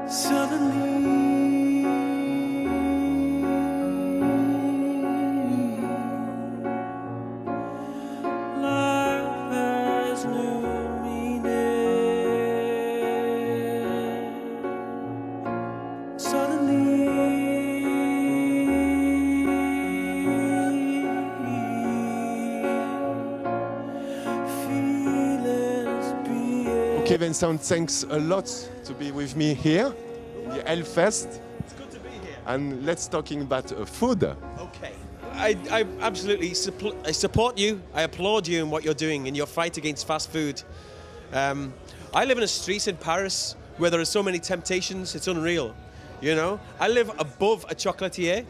Suddenly, life has new meaning. Suddenly, feelings be. Okay, Vincent, thanks a lot to be with me here in the Hellfest. It's good to be here. And let's talking about food. Okay. I absolutely I support you. I applaud you in what you're doing in your fight against fast food. I live in a street in Paris where there are so many temptations, it's unreal. You know, I live above a chocolatier,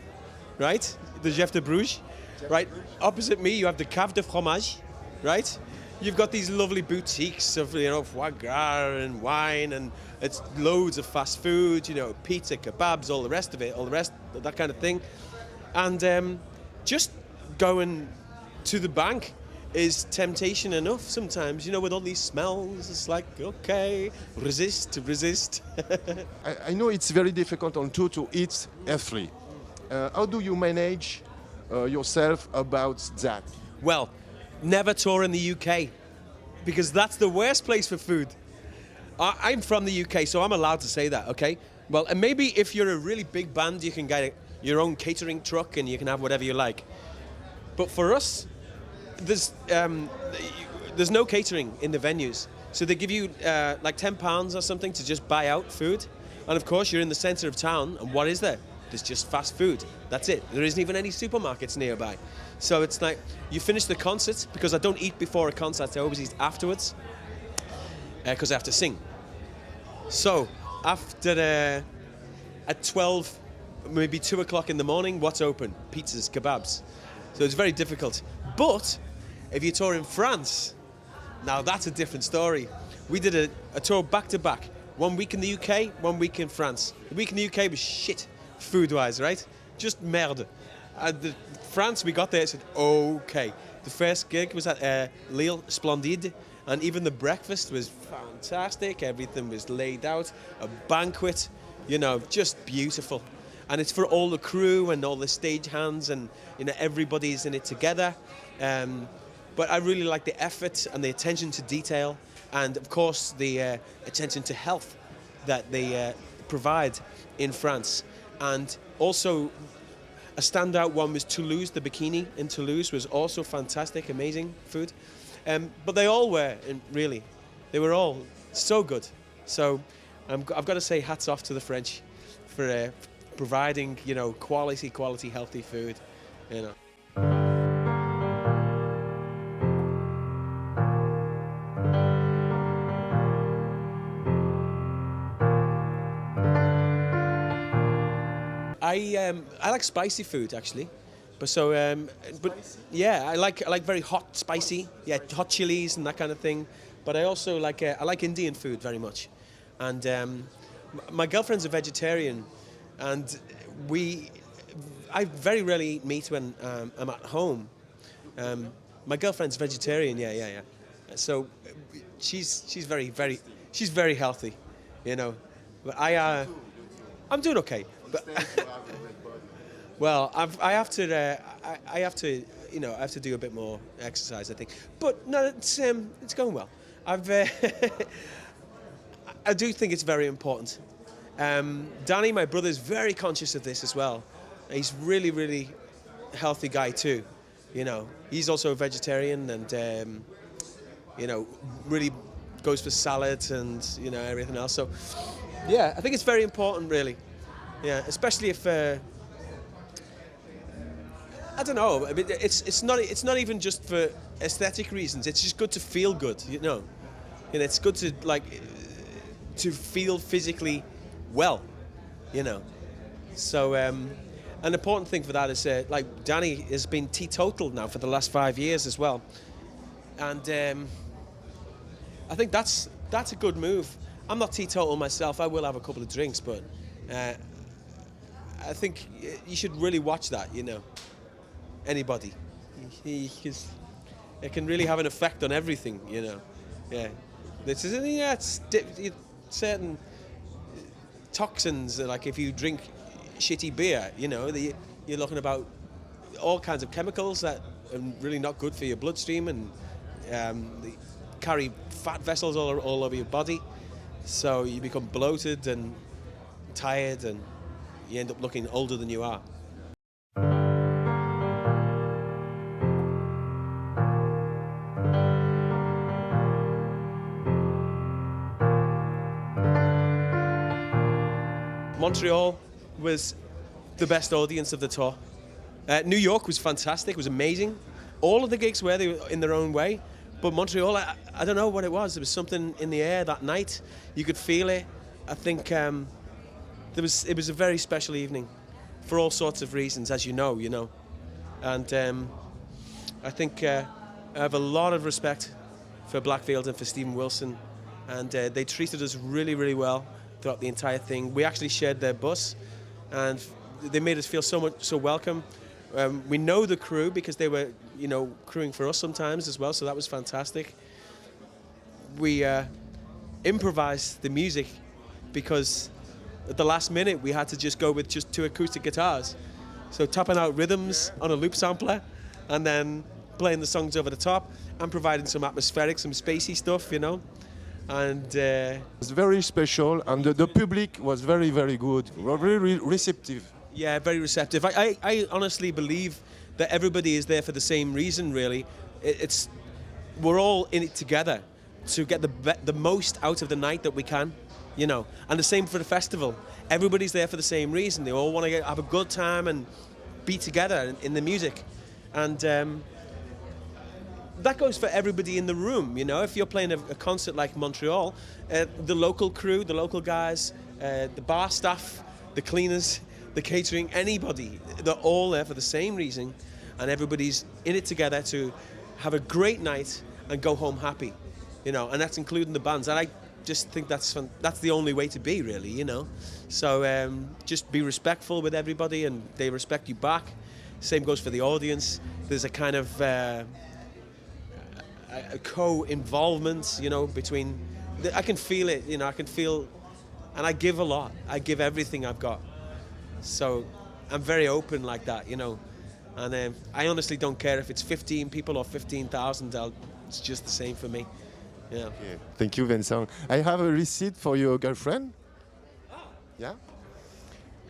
right? The Jeff de Bruges, right? Opposite me, you have the Cave de Fromage, right? You've got these lovely boutiques of, you know, foie gras and wine, and it's loads of fast food, you know, pizza, kebabs, all the rest of it, that kind of thing. And just going to the bank is temptation enough sometimes, you know, with all these smells. It's like, okay, resist. I know it's very difficult on tour to eat healthy. How do you manage yourself about that? Well, never tour in the UK, because that's the worst place for food. I'm from the UK, so I'm allowed to say that, okay? Well, and maybe if you're a really big band, you can get your own catering truck and you can have whatever you like. But for us, there's no catering in the venues. So they give you like £10 or something to just buy out food. And of course, you're in the center of town, and what is there? There's just fast food. That's it. There isn't even any supermarkets nearby. So it's like, you finish the concert, because I don't eat before a concert, I always eat afterwards, because I have to sing. So after, at 12, maybe 2 o'clock in the morning, what's open? Pizzas, kebabs. So it's very difficult. But if you tour in France, now that's a different story. We did a tour back to back. 1 week in the UK, 1 week in France. The week in the UK was shit, food-wise, right? Just merde. France, we got there and said, okay. The first gig was at Lille Splendide, and even the breakfast was fantastic. Everything was laid out, a banquet, you know, just beautiful. And it's for all the crew and all the stage hands, and you know, everybody's in it together. But I really like the effort and the attention to detail, and of course the attention to health that they provide in France. And also a standout one was Toulouse. The bikini in Toulouse was also fantastic, amazing food. But they all were, really. They were all so good. So I've got to say hats off to the French for providing, you know, quality, healthy food, you know. I like spicy food actually, but yeah, I like very hot, spicy, yeah, hot chilies and that kind of thing. But I also like I like Indian food very much, and my girlfriend's a vegetarian, and I very rarely eat meat when I'm at home. My girlfriend's vegetarian, yeah. So she's very healthy, you know. But I'm doing okay. But well, I have to, you know, I have to do a bit more exercise, I think. But no, it's going well. I do think it's very important. Danny, my brother, is very conscious of this as well. He's really healthy guy too. You know, he's also a vegetarian, and you know, really goes for salads and, you know, everything else. So yeah, I think it's very important, really. Yeah, especially if I don't know. I mean, it's not even just for aesthetic reasons. It's just good to feel good, you know. And it's good to to feel physically well, you know. So an important thing for that is like Danny has been teetotal now for the last 5 years as well, and I think that's a good move. I'm not teetotal myself. I will have a couple of drinks, but I think you should really watch that, you know. Anybody. It can really have an effect on everything, you know. Yeah. It's certain toxins. Like if you drink shitty beer, you know, you're looking about all kinds of chemicals that are really not good for your bloodstream, and they carry fat vessels all over your body. So you become bloated and tired, and you end up looking older than you are. Montreal was the best audience of the tour. New York was fantastic, it was amazing. All of the gigs were in their own way, but Montreal, I don't know what it was. There was something in the air that night. You could feel it. I think it was a very special evening for all sorts of reasons, as you know. And I think I have a lot of respect for Blackfield and for Stephen Wilson, and they treated us really, really well throughout the entire thing. We actually shared their bus, and they made us feel so welcome. We know the crew because they were, crewing for us sometimes as well, so that was fantastic. We improvised the music because at the last minute we had to just go with just 2 acoustic guitars. So tapping out rhythms on a loop sampler and then playing the songs over the top and providing some atmospheric, some spacey stuff, And it's very special, and the public was very, very good, very receptive. Yeah, very receptive. I honestly believe that everybody is there for the same reason, really. We're all in it together to get the most out of the night that we can, And the same for the festival. Everybody's there for the same reason. They all want to have a good time and be together in the music. And that goes for everybody in the room, If you're playing a concert like Montreal, the local crew, the local guys, the bar staff, the cleaners, the catering, anybody, they're all there for the same reason, and everybody's in it together to have a great night and go home happy, and that's including the bands. And I just think that's the only way to be, really, So just be respectful with everybody, and they respect you back. Same goes for the audience. There's a kind of a co-involvement, between. I can feel it, I can feel, and I give a lot. I give everything I've got. So I'm very open like that, And I honestly don't care if it's 15 people or 15,000. It's just the same for me. Yeah. Okay. Thank you, Vincent. I have a receipt for your girlfriend. Yeah.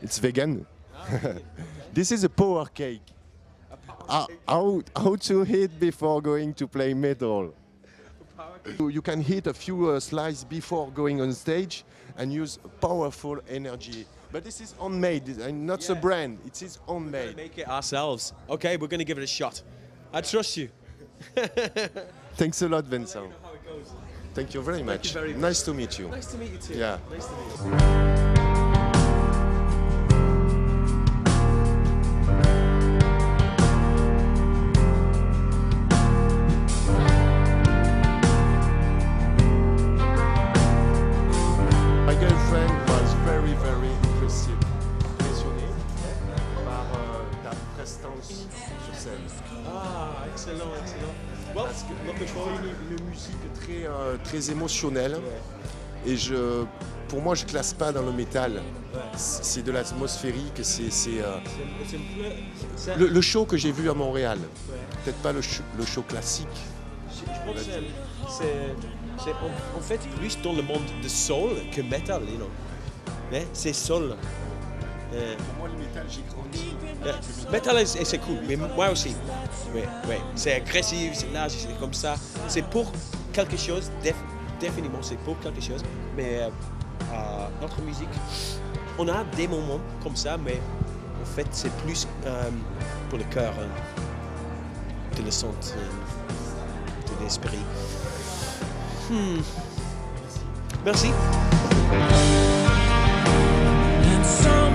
It's vegan. Okay. This is a power cake. How to eat before going to play metal? You can eat a few slices before going on stage and use powerful energy. But this is homemade, and not a brand. It is homemade. We're gonna make it ourselves. Okay, we're going to give it a shot. I trust you. Thanks a lot, Vincent. I'll let you know how it goes. Thank you very much. Thank you very much. Nice to meet you. Nice to meet you too. Yeah. Nice to meet you. My girlfriend was very, very impressionnée par ta prestance sur scène. Ah, excellent, excellent. Well, looking Tu forward. fais une musique très émotionnelle, et pour moi je classe pas dans le métal. C'est de l'atmosphérique, le show que j'ai vu à Montréal. Peut-être pas le show classique. Je pense que c'est en fait plus dans le monde de soul que metal, Mais c'est soul. Pour moi, le métal, j'ai grandi. Metal, c'est cool, mais moi aussi. Oui. C'est agressif, c'est large, c'est comme ça. C'est pour quelque chose, définitivement c'est pour quelque chose. Mais notre musique, on a des moments comme ça, mais en fait c'est plus pour le cœur, de le son, de l'esprit. Merci. And some